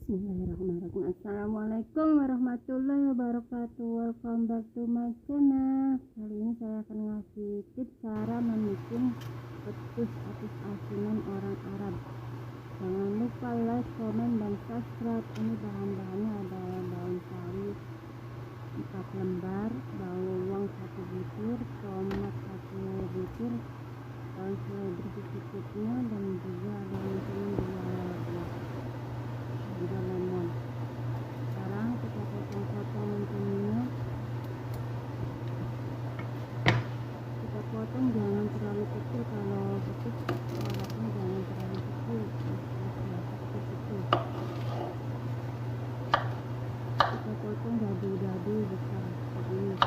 Bismillahirrahmanirrahim. Assalamualaikum warahmatullahi wabarakatuh. Welcome back to my channel. Kali ini saya akan ngasih tips cara membuat petis atau asinan orang Arab. Jangan lupa like, comment, dan subscribe. Ini bahan-bahannya adalah daun sawi 4 lembar, bawang 1 butir, tomat 1 butir, daun seledri secukupnya, dan juga ada mungkin 2 lemon. Sekarang kita potong-potong mentinya. Kita potong jangan terlalu kecil, kalau petis waraknya jangan terlalu kecil, kecil. Kita potong dadu-dadu besar segini.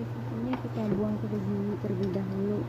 Sisanya kita buang terlebih dahulu.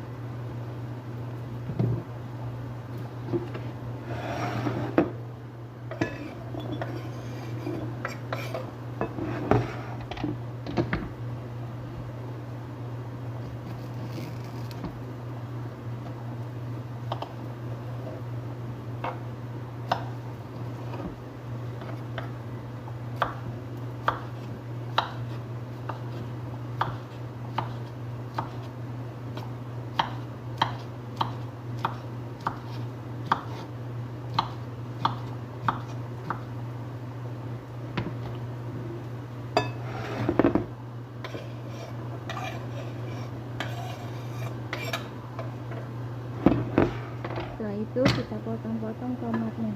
Setelah itu kita potong-potong tomatnya.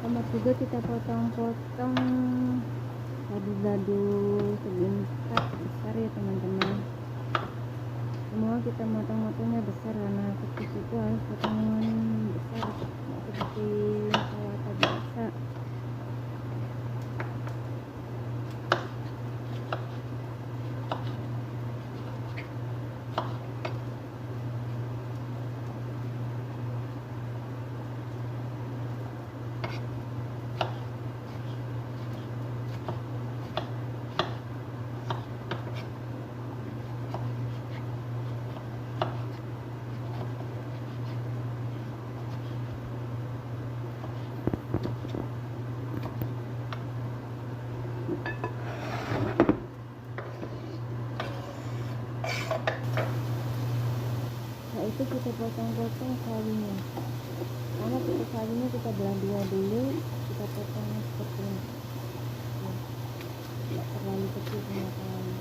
Tomat juga kita potong-potong dadu-dadu sebentar besar ya teman-teman. Semua kita motong-motongnya besar karena petis itu harus potongan besar, seperti salata biasa. Setelah itu kita potong-potong sawinya. Karena kita sawinya kita belah dua dulu, kita potong seperti ini. Tidak terlalu kecil, tidak terlalu.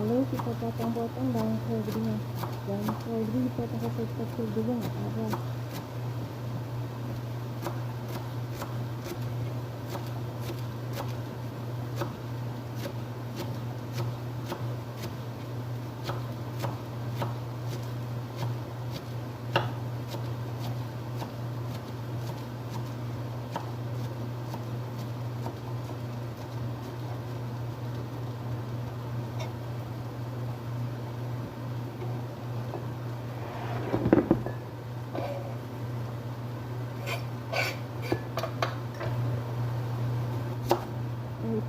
Lalu kita potong-potong daun seledrinya. Daun seledri dipotong kecil-kecil juga nggak apa-apa.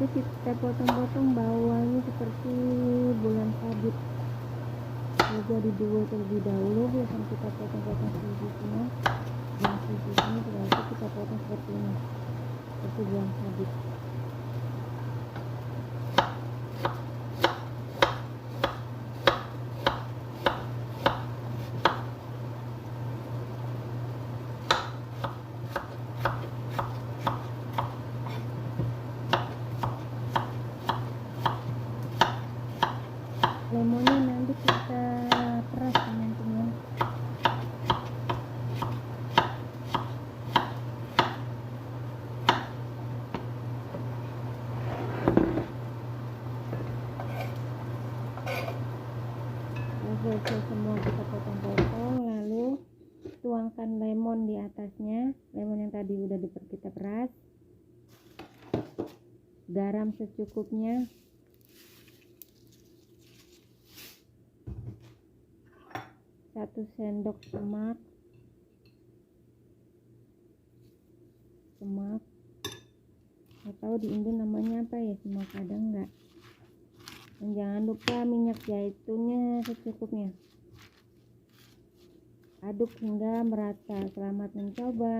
terus kita potong-potong bawahnya seperti bulan sabit. Jadi dua terlebih dahulu, biasanya kita potong-potong sisinya, dan sisinya berarti kita potong seperti ini, seperti bulan sabit. Lemonnya nanti kita peras teman-teman. Selesai semua kita potong-potong, lalu tuangkan lemon di atasnya, lemon yang tadi udah kita peras. Garam secukupnya, satu sendok semak, nggak tahu di Indo namanya apa ya, semak ada enggak. Dan jangan lupa minyak zaitunnya secukupnya. Aduk hingga merata. Selamat mencoba.